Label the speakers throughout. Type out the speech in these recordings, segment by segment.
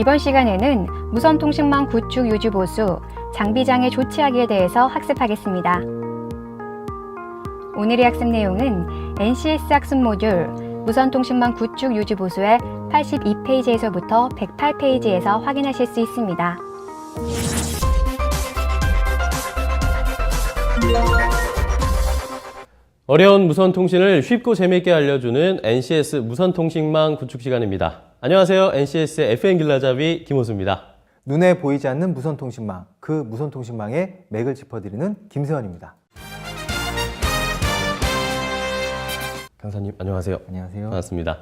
Speaker 1: 이번 시간에는 무선통신망 구축 유지 보수, 장비장애 조치하기에 대해서 학습하겠습니다. 오늘의 학습 내용은 NCS 학습 모듈 무선통신망 구축 유지 보수의 82페이지에서부터 108페이지에서 확인하실 수 있습니다.
Speaker 2: 어려운 무선통신을 쉽고 재미있게 알려주는 NCS 무선통신망 구축 시간입니다. 안녕하세요. NCS의 FM 길라잡이 김호수입니다.
Speaker 3: 눈에 보이지 않는 무선통신망, 그 무선통신망의 맥을 짚어드리는 김세원입니다.
Speaker 2: 강사님 안녕하세요.
Speaker 3: 안녕하세요.
Speaker 2: 반갑습니다.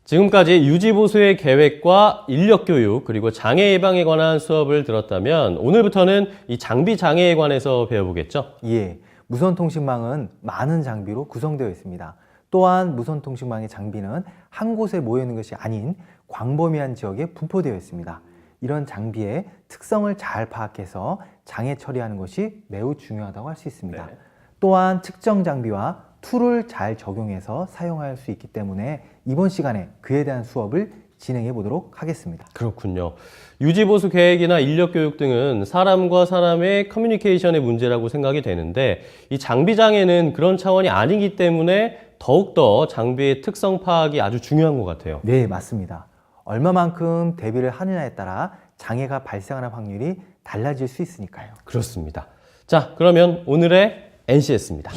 Speaker 2: 지금까지 유지보수의 계획과 인력교육 그리고 장애 예방에 관한 수업을 들었다면 오늘부터는 이 장비 장애에 관해서 배워보겠죠?
Speaker 3: 예, 무선통신망은 많은 장비로 구성되어 있습니다. 또한 무선통신망의 장비는 한 곳에 모여 있는 것이 아닌 광범위한 지역에 분포되어 있습니다. 이런 장비의 특성을 잘 파악해서 장애 처리하는 것이 매우 중요하다고 할 수 있습니다.
Speaker 2: 네.
Speaker 3: 또한 측정 장비와 툴을 잘 적용해서 사용할 수 있기 때문에 이번 시간에 그에 대한 수업을 진행해 보도록 하겠습니다.
Speaker 2: 그렇군요. 유지보수 계획이나 인력교육 등은 사람과 사람의 커뮤니케이션의 문제라고 생각이 되는데 이 장비 장애는 그런 차원이 아니기 때문에 더욱더 장비의 특성 파악이 아주 중요한 것 같아요.
Speaker 3: 네, 맞습니다. 얼마만큼 대비를 하느냐에 따라 장애가 발생하는 확률이 달라질 수 있으니까요.
Speaker 2: 그렇습니다. 자, 그러면 오늘의 NCS입니다.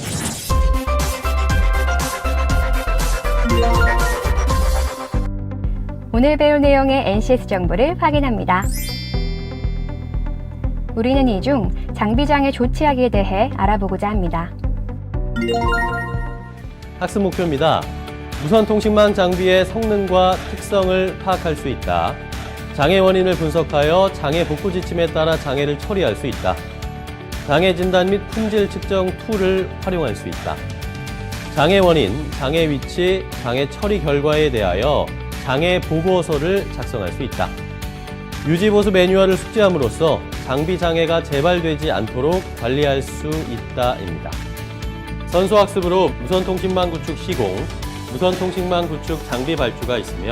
Speaker 1: 오늘 배울 내용의 NCS 정보를 확인합니다. 우리는 이 중 장비장애 조치하기에 대해 알아보고자 합니다.
Speaker 2: 학습 목표입니다. 무선통신망 장비의 성능과 특성을 파악할 수 있다. 장애 원인을 분석하여 장애 복구 지침에 따라 장애를 처리할 수 있다. 장애 진단 및 품질 측정 툴을 활용할 수 있다. 장애 원인, 장애 위치, 장애 처리 결과에 대하여 장애 보고서를 작성할 수 있다. 유지보수 매뉴얼을 숙지함으로써 장비 장애가 재발되지 않도록 관리할 수 있다입니다. 선소학습으로 무선통신망 구축 시공, 무선통신망 구축 장비 발주가 있으며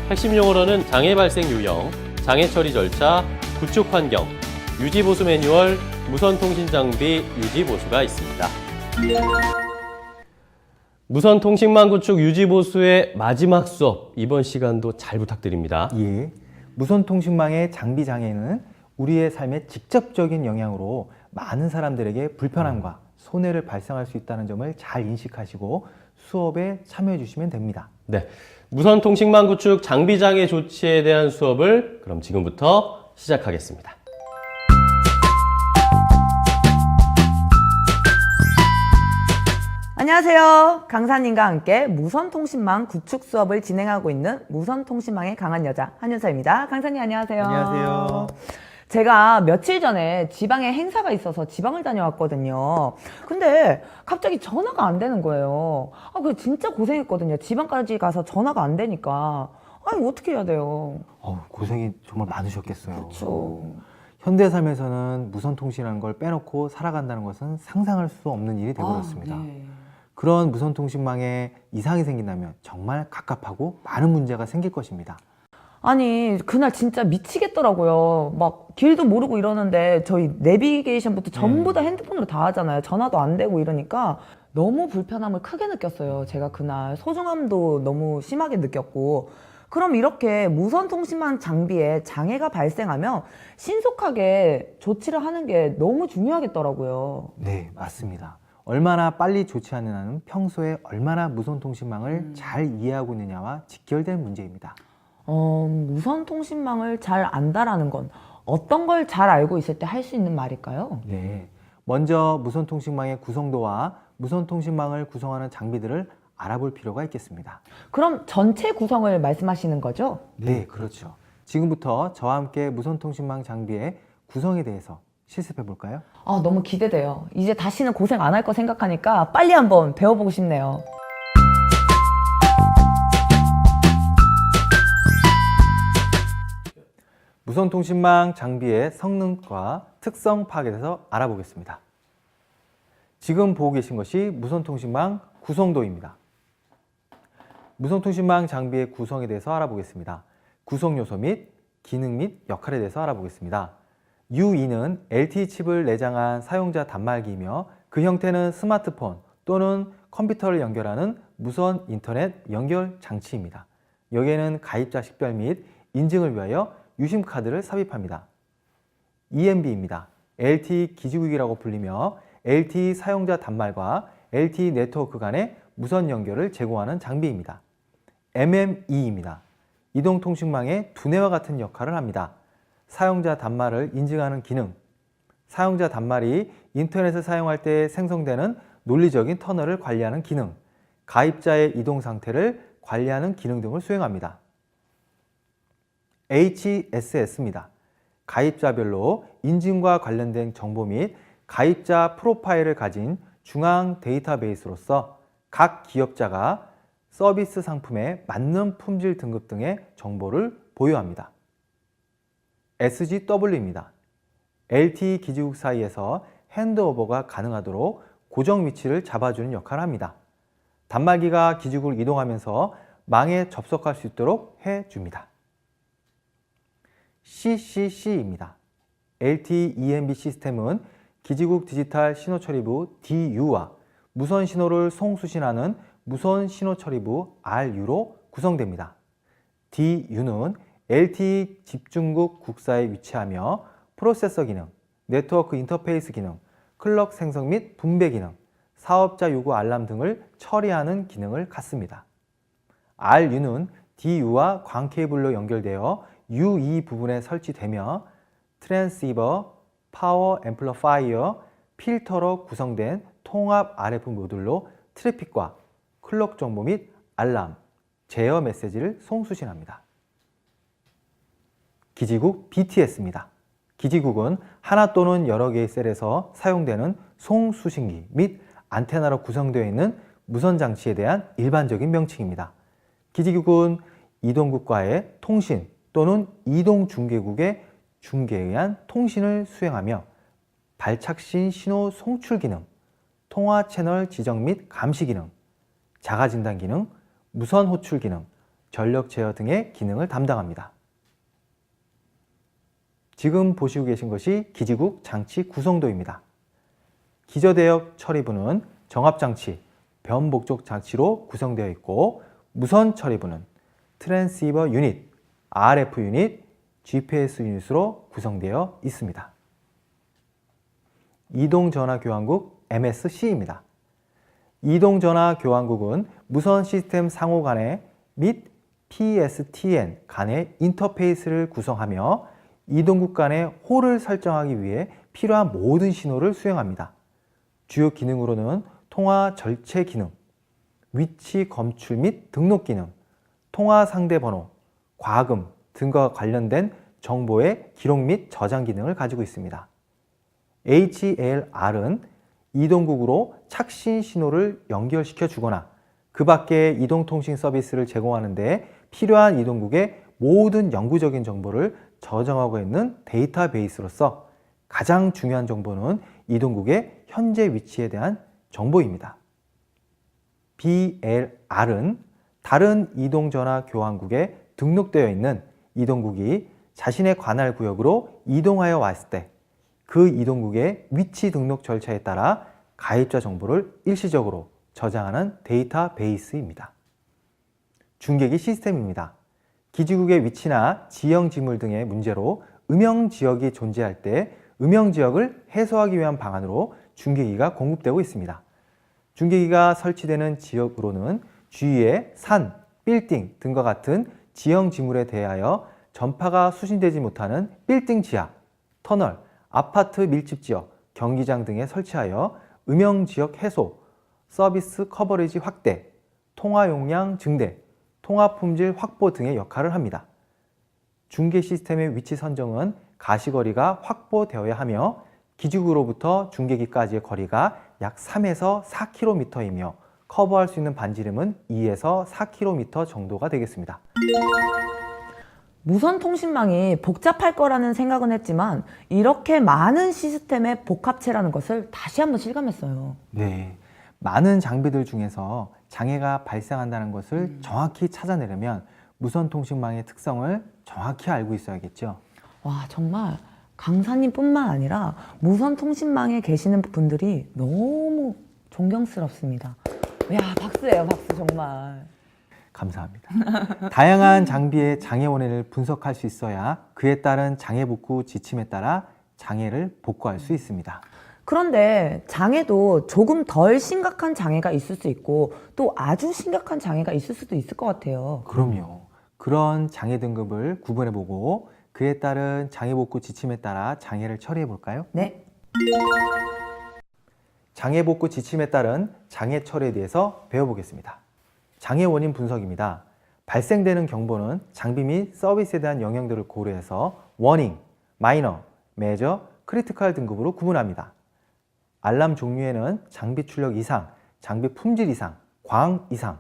Speaker 2: 핵심 용어로는 장애 발생 유형, 장애 처리 절차, 구축 환경, 유지보수 매뉴얼, 무선통신 장비 유지보수가 있습니다. 무선통신망 구축 유지보수의 마지막 수업, 이번 시간도 잘 부탁드립니다.
Speaker 3: 예, 무선통신망의 장비 장애는 우리의 삶에 직접적인 영향으로 많은 사람들에게 불편함과 손해를 발생할 수 있다는 점을 잘 인식하시고 수업에 참여해 주시면 됩니다.
Speaker 2: 네, 무선통신망 구축 장비 장애 조치에 대한 수업을 그럼 지금부터 시작하겠습니다.
Speaker 4: 안녕하세요. 강사님과 함께 무선통신망 구축 수업을 진행하고 있는 무선통신망의 강한 여자 한윤서입니다. 강사님 안녕하세요.
Speaker 3: 안녕하세요.
Speaker 4: 제가 며칠 전에 지방에 행사가 있어서 지방을 다녀왔거든요. 근데 갑자기 전화가 안 되는 거예요. 그래 진짜 고생했거든요. 지방까지 가서 전화가 안 되니까. 아니 어떻게 해야 돼요?
Speaker 3: 고생이 정말 많으셨겠어요.
Speaker 4: 그렇죠.
Speaker 3: 현대 삶에서는 무선통신이라는 걸 빼놓고 살아간다는 것은 상상할 수 없는 일이 되어버렸습니다.
Speaker 4: 네.
Speaker 3: 그런 무선통신망에 이상이 생긴다면 정말 갑갑하고 많은 문제가 생길 것입니다.
Speaker 4: 아니 그날 진짜 미치겠더라고요. 막 길도 모르고 이러는데 저희 내비게이션부터 전부 다 핸드폰으로 다 하잖아요. 전화도 안 되고 이러니까 너무 불편함을 크게 느꼈어요. 제가 그날 소중함도 너무 심하게 느꼈고. 그럼 이렇게 무선통신망 장비에 장애가 발생하면 신속하게 조치를 하는 게 너무 중요하겠더라고요.
Speaker 3: 네, 맞습니다. 얼마나 빨리 조치하느냐는 평소에 얼마나 무선통신망을 잘 이해하고 있느냐와 직결된 문제입니다.
Speaker 4: 무선통신망을 잘 안다라는 건 어떤 걸 잘 알고 있을 때 할 수 있는 말일까요?
Speaker 3: 네, 먼저 무선통신망의 구성도와 무선통신망을 구성하는 장비들을 알아볼 필요가 있겠습니다.
Speaker 4: 그럼 전체 구성을 말씀하시는 거죠?
Speaker 3: 네, 그렇죠. 지금부터 저와 함께 무선통신망 장비의 구성에 대해서 실습해 볼까요?
Speaker 4: 너무 기대돼요. 이제 다시는 고생 안 할 거 생각하니까 빨리 한번 배워보고 싶네요.
Speaker 3: 무선통신망 장비의 성능과 특성 파악에 대해서 알아보겠습니다. 지금 보고 계신 것이 무선통신망 구성도입니다. 무선통신망 장비의 구성에 대해서 알아보겠습니다. 구성 요소 및 기능 및 역할에 대해서 알아보겠습니다. U2는 LTE 칩을 내장한 사용자 단말기이며 그 형태는 스마트폰 또는 컴퓨터를 연결하는 무선 인터넷 연결 장치입니다. 여기에는 가입자 식별 및 인증을 위하여 유심카드를 삽입합니다. EMB입니다. LTE 기지국이라고 불리며 LTE 사용자 단말과 LTE 네트워크 간의 무선 연결을 제공하는 장비입니다. MME입니다. 이동통신망의 두뇌와 같은 역할을 합니다. 사용자 단말을 인증하는 기능, 사용자 단말이 인터넷을 사용할 때 생성되는 논리적인 터널을 관리하는 기능, 가입자의 이동 상태를 관리하는 기능 등을 수행합니다. HSS입니다. 가입자별로 인증과 관련된 정보 및 가입자 프로파일을 가진 중앙 데이터베이스로서 각 기업자가 서비스 상품에 맞는 품질 등급 등의 정보를 보유합니다. SGW입니다. LTE 기지국 사이에서 핸드오버가 가능하도록 고정 위치를 잡아주는 역할을 합니다. 단말기가 기지국을 이동하면서 망에 접속할 수 있도록 해줍니다. CCC입니다. LTE EMB 시스템은 기지국 디지털 신호처리부 DU와 무선 신호를 송수신하는 무선 신호처리부 RU로 구성됩니다. DU는 LTE 집중국 국사에 위치하며 프로세서 기능, 네트워크 인터페이스 기능, 클럭 생성 및 분배 기능, 사업자 요구 알람 등을 처리하는 기능을 갖습니다. RU는 DU와 광 케이블로 연결되어 U2 부분에 설치되며 트랜시버, 파워 앰플리파이어, 필터로 구성된 통합 RF 모듈로 트래픽과 클럭 정보 및 알람, 제어 메시지를 송수신합니다. 기지국 BTS입니다. 기지국은 하나 또는 여러 개의 셀에서 사용되는 송수신기 및 안테나로 구성되어 있는 무선 장치에 대한 일반적인 명칭입니다. 기지국은 이동국과의 통신 또는 이동중계국의 중계에 의한 통신을 수행하며 발착신 신호 송출 기능, 통화 채널 지정 및 감시 기능, 자가 진단 기능, 무선 호출 기능, 전력 제어 등의 기능을 담당합니다. 지금 보시고 계신 것이 기지국 장치 구성도입니다. 기저대역 처리부는 정합장치, 변복족 장치로 구성되어 있고 무선 처리부는 트랜시버 유닛, RF 유닛, GPS 유닛으로 구성되어 있습니다. 이동전화 교환국 MSC입니다. 이동전화 교환국은 무선 시스템 상호 간의 및 PSTN 간의 인터페이스를 구성하며 이동국 간의 홀을 설정하기 위해 필요한 모든 신호를 수행합니다. 주요 기능으로는 통화 절체 기능, 위치 검출 및 등록 기능, 통화 상대 번호, 과금 등과 관련된 정보의 기록 및 저장 기능을 가지고 있습니다. HLR은 이동국으로 착신 신호를 연결시켜 주거나 그 밖에 이동통신 서비스를 제공하는 데 필요한 이동국의 모든 영구적인 정보를 저장하고 있는 데이터베이스로서 가장 중요한 정보는 이동국의 현재 위치에 대한 정보입니다. BLR은 다른 이동전화 교환국에 등록되어 있는 이동국이 자신의 관할 구역으로 이동하여 왔을 때 그 이동국의 위치 등록 절차에 따라 가입자 정보를 일시적으로 저장하는 데이터베이스입니다. 중계기 시스템입니다. 기지국의 위치나 지형 지물 등의 문제로 음영지역이 존재할 때 음영지역을 해소하기 위한 방안으로 중계기가 공급되고 있습니다. 중계기가 설치되는 지역으로는 주위에 산, 빌딩 등과 같은 지형 지물에 대하여 전파가 수신되지 못하는 빌딩 지하, 터널, 아파트 밀집지역, 경기장 등에 설치하여 음영지역 해소, 서비스 커버리지 확대, 통화 용량 증대, 통화 품질 확보 등의 역할을 합니다. 중계 시스템의 위치 선정은 가시거리가 확보되어야 하며 기지국으로부터 중계기까지의 거리가 약 3에서 4km이며 커버할 수 있는 반지름은 2에서 4km 정도가 되겠습니다.
Speaker 4: 무선 통신망이 복잡할 거라는 생각은 했지만 이렇게 많은 시스템의 복합체라는 것을 다시 한번 실감했어요.
Speaker 3: 네, 많은 장비들 중에서 장애가 발생한다는 것을 정확히 찾아내려면 무선 통신망의 특성을 정확히 알고 있어야겠죠.
Speaker 4: 와, 정말 강사님뿐만 아니라 무선통신망에 계시는 분들이 너무 존경스럽습니다. 야, 박수예요, 박수 정말.
Speaker 3: 감사합니다. 다양한 장비의 장애 원인을 분석할 수 있어야 그에 따른 장애 복구 지침에 따라 장애를 복구할 수 있습니다.
Speaker 4: 그런데 장애도 조금 덜 심각한 장애가 있을 수 있고 또 아주 심각한 장애가 있을 수도 있을 것 같아요.
Speaker 3: 그럼요. 그런 장애 등급을 구분해보고 그에 따른 장애 복구 지침에 따라 장애를 처리해 볼까요?
Speaker 4: 네.
Speaker 3: 장애 복구 지침에 따른 장애 처리에 대해서 배워보겠습니다. 장애 원인 분석입니다. 발생되는 경보는 장비 및 서비스에 대한 영향들을 고려해서 워닝, 마이너, 메저, 크리티컬 등급으로 구분합니다. 알람 종류에는 장비 출력 이상, 장비 품질 이상, 광 이상,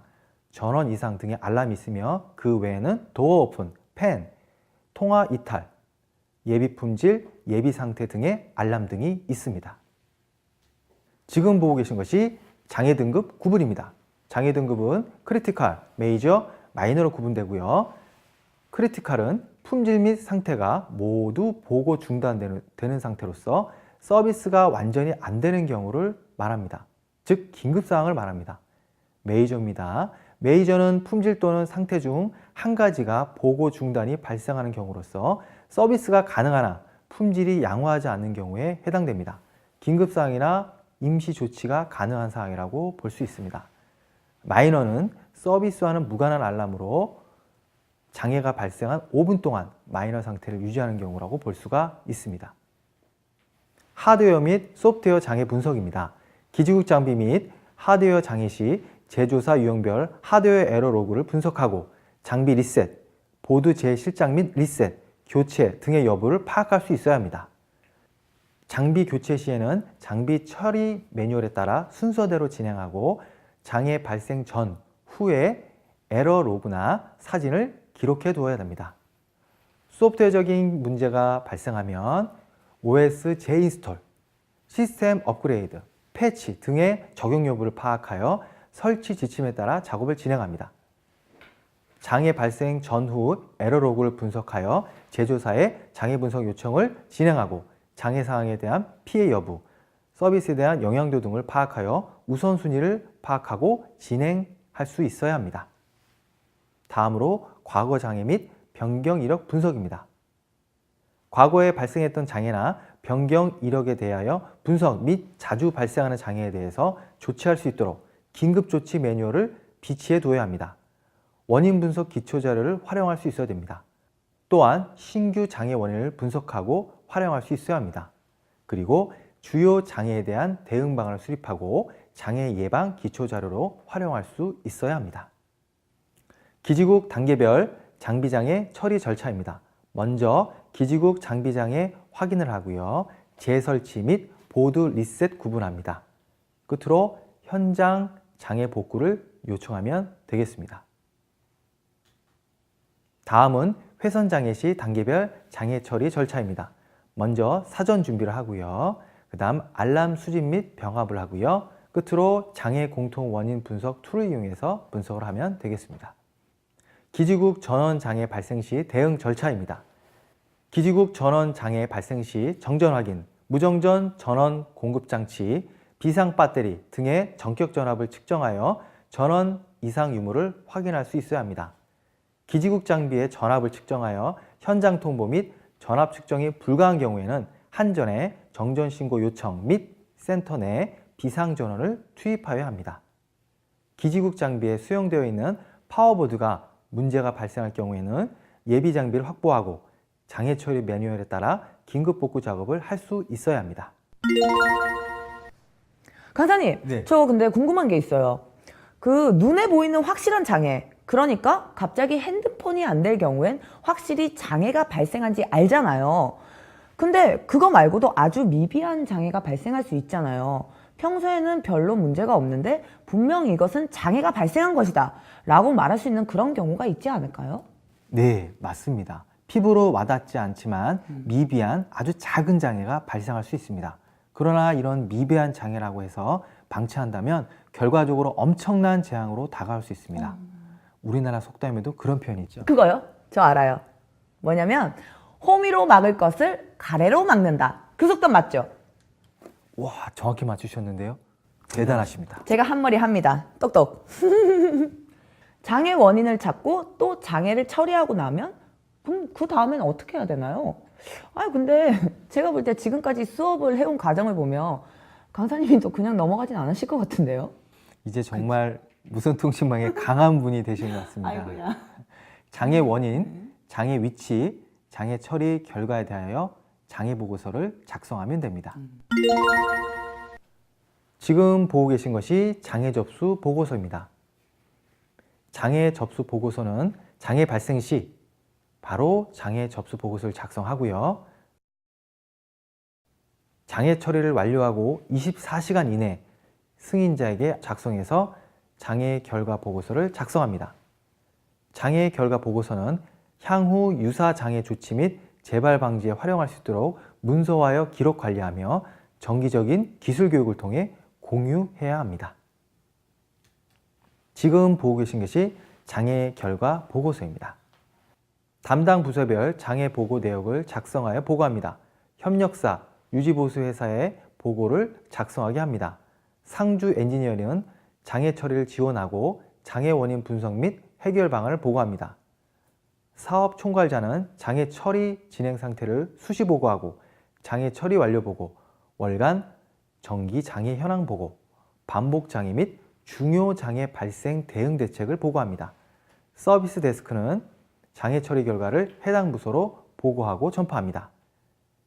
Speaker 3: 전원 이상 등의 알람이 있으며 그 외에는 도어 오픈, 팬, 통화 이탈, 예비 품질, 예비 상태 등의 알람 등이 있습니다. 지금 보고 계신 것이 장애 등급 구분입니다. 장애 등급은 크리티컬, 메이저, 마이너로 구분되고요. 크리티컬은 품질 및 상태가 모두 보고 중단되는 상태로서 서비스가 완전히 안 되는 경우를 말합니다. 즉 긴급사항을 말합니다. 메이저입니다. 메이저는 품질 또는 상태 중 한 가지가 보고 중단이 발생하는 경우로서 서비스가 가능하나 품질이 양호하지 않는 경우에 해당됩니다. 긴급사항이나 임시 조치가 가능한 사항이라고 볼 수 있습니다. 마이너는 서비스와는 무관한 알람으로 장애가 발생한 5분 동안 마이너 상태를 유지하는 경우라고 볼 수가 있습니다. 하드웨어 및 소프트웨어 장애 분석입니다. 기지국 장비 및 하드웨어 장애 시 제조사 유형별 하드웨어 에러 로그를 분석하고 장비 리셋, 보드 재실장 및 리셋, 교체 등의 여부를 파악할 수 있어야 합니다. 장비 교체 시에는 장비 처리 매뉴얼에 따라 순서대로 진행하고 장애 발생 전, 후에 에러 로그나 사진을 기록해 두어야 됩니다. 소프트웨어적인 문제가 발생하면 OS 재인스톨, 시스템 업그레이드, 패치 등의 적용 여부를 파악하여 설치 지침에 따라 작업을 진행합니다. 장애 발생 전후 에러 로그를 분석하여 제조사에 장애 분석 요청을 진행하고 장애 사항에 대한 피해 여부, 서비스에 대한 영향도 등을 파악하여 우선순위를 파악하고 진행할 수 있어야 합니다. 다음으로 과거 장애 및 변경 이력 분석입니다. 과거에 발생했던 장애나 변경 이력에 대하여 분석 및 자주 발생하는 장애에 대해서 조치할 수 있도록 긴급조치 매뉴얼을 비치해 두어야 합니다. 원인 분석 기초 자료를 활용할 수 있어야 됩니다. 또한 신규 장애 원인을 분석하고 활용할 수 있어야 합니다. 그리고 주요 장애에 대한 대응 방안을 수립하고 장애 예방 기초 자료로 활용할 수 있어야 합니다. 기지국 단계별 장비 장애 처리 절차입니다. 먼저 기지국 장비 장애 확인을 하고요. 재설치 및 보드 리셋 구분합니다. 끝으로 현장 장애 복구를 요청하면 되겠습니다. 다음은 회선 장애 시 단계별 장애 처리 절차입니다. 먼저 사전 준비를 하고요. 그 다음 알람 수집 및 병합을 하고요. 끝으로 장애 공통 원인 분석 툴을 이용해서 분석을 하면 되겠습니다. 기지국 전원 장애 발생 시 대응 절차입니다. 기지국 전원 장애 발생 시 정전 확인, 무정전 전원 공급 장치, 비상 배터리 등의 전격 전압을 측정하여 전원 이상 유무를 확인할 수 있어야 합니다. 기지국 장비의 전압을 측정하여 현장 통보 및 전압 측정이 불가한 경우에는 한전에 정전 신고 요청 및 센터 내 비상 전원을 투입하여야 합니다. 기지국 장비에 수용되어 있는 파워보드가 문제가 발생할 경우에는 예비 장비를 확보하고 장애 처리 매뉴얼에 따라 긴급 복구 작업을 할 수 있어야 합니다.
Speaker 4: 강사님,
Speaker 3: 네.
Speaker 4: 저 근데 궁금한 게 있어요. 그 눈에 보이는 확실한 장애, 그러니까 갑자기 핸드폰이 안 될 경우엔 확실히 장애가 발생한지 알잖아요. 근데 그거 말고도 아주 미비한 장애가 발생할 수 있잖아요. 평소에는 별로 문제가 없는데 분명 이것은 장애가 발생한 것이다 라고 말할 수 있는 그런 경우가 있지 않을까요?
Speaker 3: 네, 맞습니다. 피부로 와닿지 않지만 미비한 아주 작은 장애가 발생할 수 있습니다. 그러나 이런 미비한 장애라고 해서 방치한다면 결과적으로 엄청난 재앙으로 다가올 수 있습니다. 우리나라 속담에도 그런 표현이 있죠.
Speaker 4: 그거요? 저 알아요. 뭐냐면 호미로 막을 것을 가래로 막는다. 그 속담 맞죠?
Speaker 3: 와, 정확히 맞추셨는데요. 대단하십니다.
Speaker 4: 제가 한머리 합니다. 똑똑. 장애 원인을 찾고 또 장애를 처리하고 나면 그럼 그 다음에는 어떻게 해야 되나요? 근데 제가 볼 때 지금까지 수업을 해온 과정을 보면 강사님이 또 그냥 넘어가진 않으실 것 같은데요?
Speaker 3: 이제 정말 무선통신망의 강한 분이 되신 것 같습니다.
Speaker 4: 아이고야.
Speaker 3: 장애 원인, 장애 위치, 장애 처리 결과에 대하여 장애 보고서를 작성하면 됩니다. 지금 보고 계신 것이 장애 접수 보고서입니다. 장애 접수 보고서는 장애 발생 시 바로 장애 접수 보고서를 작성하고요. 장애 처리를 완료하고 24시간 이내 승인자에게 작성해서 장애 결과 보고서를 작성합니다. 장애 결과 보고서는 향후 유사 장애 조치 및 재발 방지에 활용할 수 있도록 문서화하여 기록 관리하며 정기적인 기술 교육을 통해 공유해야 합니다. 지금 보고 계신 것이 장애 결과 보고서입니다. 담당 부서별 장애 보고 내역을 작성하여 보고합니다. 협력사, 유지보수 회사에 보고를 작성하게 합니다. 상주 엔지니어링은 장애 처리를 지원하고 장애 원인 분석 및 해결 방안을 보고합니다. 사업 총괄자는 장애 처리 진행 상태를 수시 보고하고 장애 처리 완료 보고, 월간 정기 장애 현황 보고, 반복 장애 및 중요 장애 발생 대응 대책을 보고합니다. 서비스 데스크는 장애 처리 결과를 해당 부서로 보고하고 전파합니다.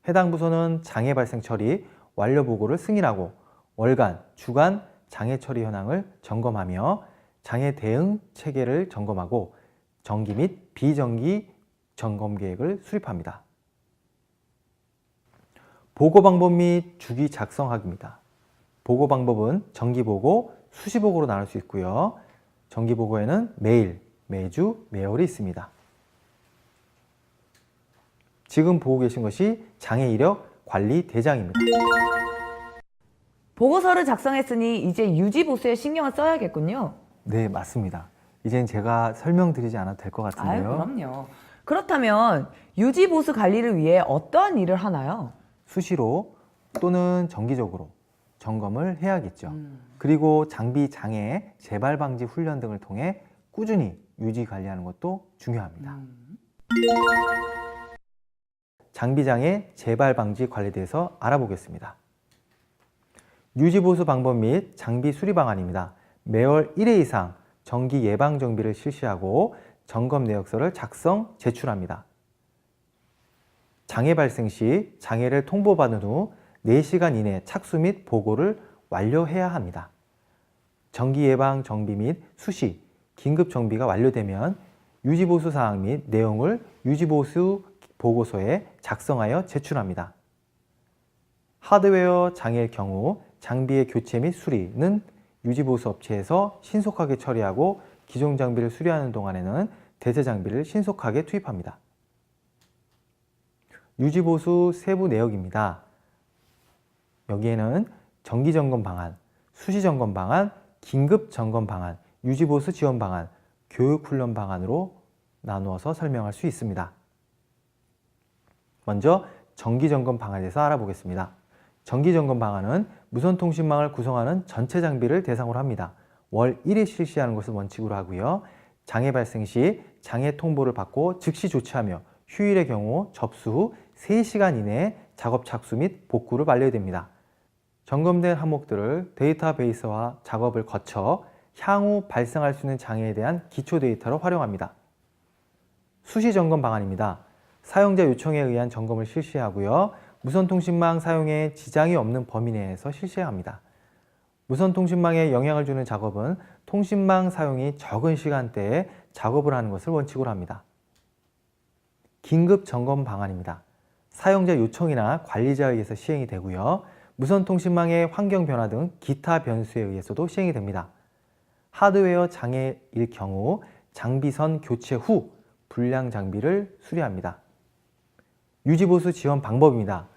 Speaker 3: 해당 부서는 장애 발생 처리 완료 보고를 승인하고 월간, 주간 장애 처리 현황을 점검하며 장애 대응 체계를 점검하고 정기 및 비정기 점검 계획을 수립합니다. 보고 방법 및 주기 작성하기입니다. 보고 방법은 정기보고, 수시보고로 나눌 수 있고요. 정기보고에는 매일, 매주, 매월이 있습니다. 지금 보고 계신 것이 장애 이력 관리 대장입니다.
Speaker 4: 보고서를 작성했으니 이제 유지보수에 신경을 써야겠군요.
Speaker 3: 네, 맞습니다. 이젠 제가 설명드리지 않아도 될 것 같은데요.
Speaker 4: 그럼요. 그렇다면 유지보수 관리를 위해 어떠한 일을 하나요?
Speaker 3: 수시로 또는 정기적으로 점검을 해야겠죠. 그리고 장비 장애 재발 방지 훈련 등을 통해 꾸준히 유지 관리하는 것도 중요합니다. 장비 장애 재발 방지 관리에 대해서 알아보겠습니다. 유지 보수 방법 및 장비 수리 방안입니다. 매월 1회 이상 정기 예방 정비를 실시하고 점검 내역서를 작성, 제출합니다. 장애 발생 시 장애를 통보받은 후 4시간 이내 착수 및 보고를 완료해야 합니다. 정기 예방 정비 및 수시, 긴급 정비가 완료되면 유지보수 사항 및 내용을 유지보수 보고서에 작성하여 제출합니다. 하드웨어 장애일 경우 장비의 교체 및 수리는 유지보수 업체에서 신속하게 처리하고 기존 장비를 수리하는 동안에는 대체 장비를 신속하게 투입합니다. 유지보수 세부 내역입니다. 여기에는 정기점검 방안, 수시점검 방안, 긴급점검 방안, 유지보수 지원 방안, 교육훈련 방안으로 나누어서 설명할 수 있습니다. 먼저 정기점검 방안에 대해서 알아보겠습니다. 정기점검 방안은 무선통신망을 구성하는 전체 장비를 대상으로 합니다. 월 1회 실시하는 것을 원칙으로 하고요. 장애 발생 시 장애 통보를 받고 즉시 조치하며 휴일의 경우 접수 후 3시간 이내에 작업 착수 및 복구를 완료해야 됩니다. 점검된 항목들을 데이터베이스와 작업을 거쳐 향후 발생할 수 있는 장애에 대한 기초 데이터로 활용합니다. 수시 점검 방안입니다. 사용자 요청에 의한 점검을 실시하고요. 무선통신망 사용에 지장이 없는 범위 내에서 실시해야 합니다. 무선통신망에 영향을 주는 작업은 통신망 사용이 적은 시간대에 작업을 하는 것을 원칙으로 합니다. 긴급 점검 방안입니다. 사용자 요청이나 관리자에 의해서 시행이 되고요. 무선통신망의 환경 변화 등 기타 변수에 의해서도 시행이 됩니다. 하드웨어 장애일 경우 장비선 교체 후 불량 장비를 수리합니다. 유지보수 지원 방법입니다.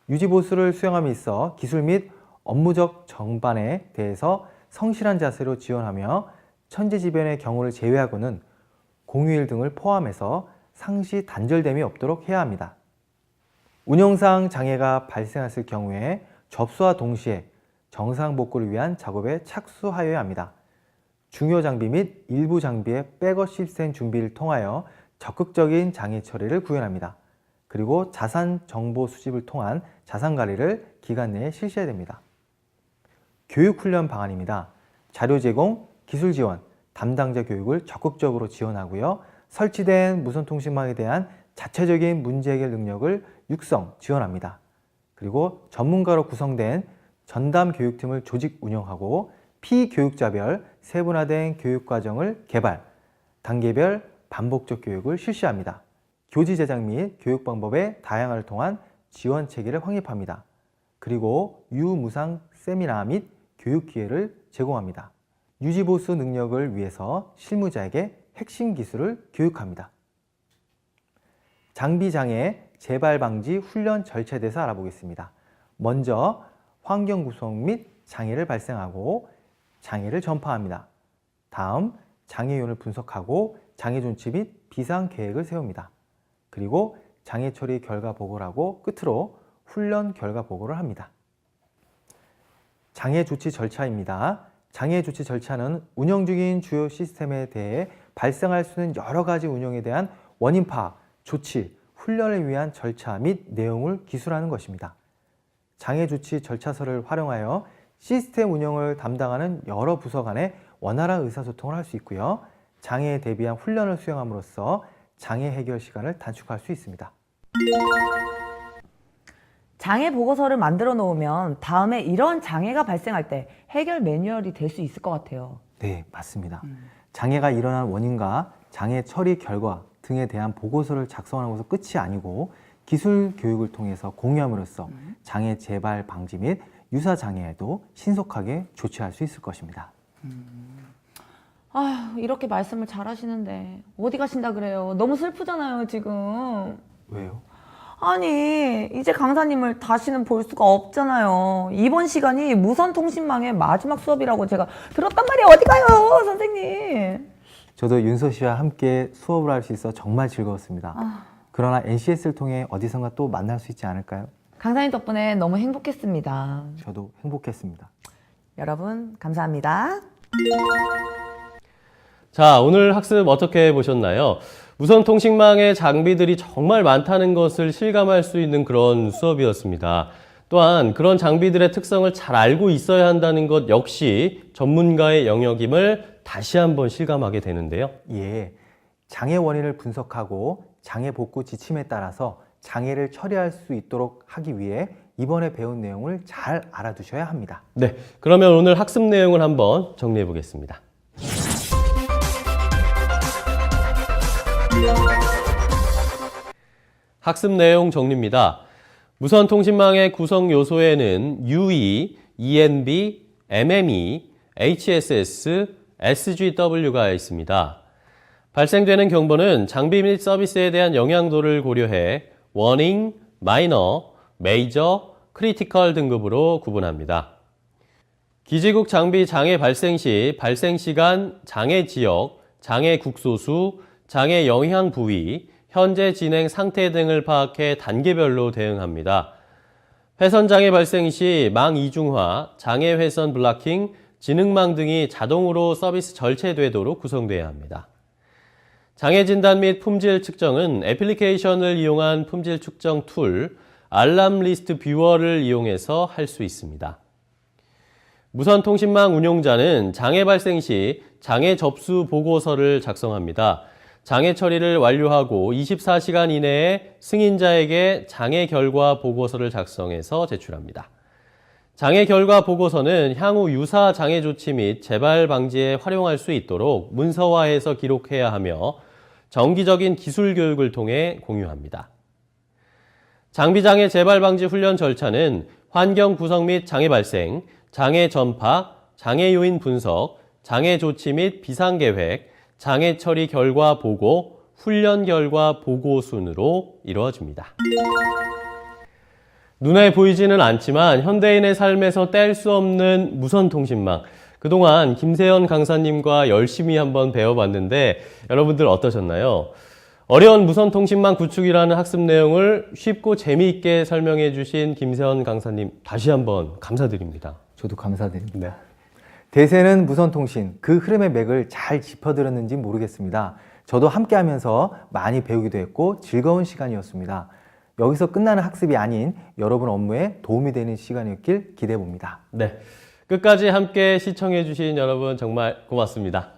Speaker 3: 유지보수를 수행함에 있어 기술 및 업무적 전반에 대해서 성실한 자세로 지원하며 천재지변의 경우를 제외하고는 공휴일 등을 포함해서 상시 단절됨이 없도록 해야 합니다. 운영상 장애가 발생했을 경우에 접수와 동시에 정상 복구를 위한 작업에 착수하여야 합니다. 중요 장비 및 일부 장비의 백업 시스템 준비를 통하여 적극적인 장애 처리를 구현합니다. 그리고 자산 정보 수집을 통한 자산 관리를 기간 내에 실시해야 됩니다. 교육 훈련 방안입니다. 자료 제공, 기술 지원, 담당자 교육을 적극적으로 지원하고요. 설치된 무선통신망에 대한 자체적인 문제 해결 능력을 육성, 지원합니다. 그리고 전문가로 구성된 전담 교육팀을 조직 운영하고 피교육자별 세분화된 교육과정을 개발, 단계별 반복적 교육을 실시합니다. 교지 제작 및 교육 방법의 다양화를 통한 지원 체계를 확립합니다. 그리고 유무상 세미나 및 교육 기회를 제공합니다. 유지보수 능력을 위해서 실무자에게 핵심 기술을 교육합니다. 장비장애 재발 방지 훈련 절차에 대해서 알아보겠습니다. 먼저 환경 구성 및 장애를 발생하고 장애를 전파합니다. 다음 장애 요인을 분석하고 장애 존치 및 비상 계획을 세웁니다. 그리고 장애 처리 결과 보고를 하고 끝으로 훈련 결과 보고를 합니다. 장애 조치 절차입니다. 장애 조치 절차는 운영 중인 주요 시스템에 대해 발생할 수 있는 여러 가지 운영에 대한 원인 파악, 조치, 훈련을 위한 절차 및 내용을 기술하는 것입니다. 장애 조치 절차서를 활용하여 시스템 운영을 담당하는 여러 부서 간의 원활한 의사소통을 할 수 있고요. 장애에 대비한 훈련을 수행함으로써 장애 해결 시간을 단축할 수 있습니다.
Speaker 4: 장애 보고서를 만들어 놓으면 다음에 이런 장애가 발생할 때 해결 매뉴얼이 될 수 있을 것 같아요.
Speaker 3: 네, 맞습니다. 장애가 일어난 원인과 장애 처리 결과 등에 대한 보고서를 작성하는 것은 끝이 아니고 기술 교육을 통해서 공유함으로써 장애 재발 방지 및 유사 장애에도 신속하게 조치할 수 있을 것입니다.
Speaker 4: 아휴, 이렇게 말씀을 잘 하시는데 어디 가신다 그래요? 너무 슬프잖아요, 지금.
Speaker 3: 왜요?
Speaker 4: 아니, 이제 강사님을 다시는 볼 수가 없잖아요. 이번 시간이 무선통신망의 마지막 수업이라고 제가 들었단 말이에요. 어디 가요, 선생님?
Speaker 3: 저도 윤서 씨와 함께 수업을 할 수 있어 정말 즐거웠습니다. 그러나 NCS를 통해 어디선가 또 만날 수 있지 않을까요?
Speaker 4: 강사님 덕분에 너무 행복했습니다.
Speaker 3: 저도 행복했습니다.
Speaker 4: 여러분, 감사합니다.
Speaker 2: 자, 오늘 학습 어떻게 보셨나요? 무선통신망의 장비들이 정말 많다는 것을 실감할 수 있는 그런 수업이었습니다. 또한 그런 장비들의 특성을 잘 알고 있어야 한다는 것 역시 전문가의 영역임을 다시 한번 실감하게 되는데요.
Speaker 3: 예, 장애 원인을 분석하고 장애 복구 지침에 따라서 장애를 처리할 수 있도록 하기 위해 이번에 배운 내용을 잘 알아두셔야 합니다.
Speaker 2: 네, 그러면 오늘 학습 내용을 한번 정리해 보겠습니다. 학습 내용 정리입니다. 무선통신망의 구성 요소에는 UE, ENB, MME, HSS, SGW가 있습니다. 발생되는 경보는 장비 및 서비스에 대한 영향도를 고려해 워닝, 마이너, 메이저, 크리티컬 등급으로 구분합니다. 기지국 장비 장애 발생 시 발생 시간, 장애 지역, 장애 국소수, 장애 영향 부위, 현재 진행 상태 등을 파악해 단계별로 대응합니다. 회선 장애 발생 시 망 이중화, 장애 회선 블라킹, 지능망 등이 자동으로 서비스 절체되도록 구성되어야 합니다. 장애 진단 및 품질 측정은 애플리케이션을 이용한 품질 측정 툴, 알람 리스트 뷰어를 이용해서 할 수 있습니다. 무선통신망 운용자는 장애 발생 시 장애 접수 보고서를 작성합니다. 장애 처리를 완료하고 24시간 이내에 승인자에게 장애 결과 보고서를 작성해서 제출합니다. 장애 결과 보고서는 향후 유사 장애 조치 및 재발 방지에 활용할 수 있도록 문서화해서 기록해야 하며 정기적인 기술 교육을 통해 공유합니다. 장비 장애 재발 방지 훈련 절차는 환경 구성 및 장애 발생, 장애 전파, 장애 요인 분석, 장애 조치 및 비상 계획, 장애 처리 결과 보고, 훈련 결과 보고 순으로 이루어집니다. 눈에 보이지는 않지만 현대인의 삶에서 뗄 수 없는 무선통신망. 그동안 김세연 강사님과 열심히 한번 배워봤는데 여러분들 어떠셨나요? 어려운 무선통신망 구축이라는 학습 내용을 쉽고 재미있게 설명해 주신 김세원 강사님 다시 한번 감사드립니다.
Speaker 3: 저도 감사드립니다.
Speaker 2: 네.
Speaker 3: 대세는 무선통신, 그 흐름의 맥을 잘 짚어드렸는지 모르겠습니다. 저도 함께하면서 많이 배우기도 했고 즐거운 시간이었습니다. 여기서 끝나는 학습이 아닌 여러분 업무에 도움이 되는 시간이었길 기대해 봅니다.
Speaker 2: 네. 끝까지 함께 시청해 주신 여러분 정말 고맙습니다.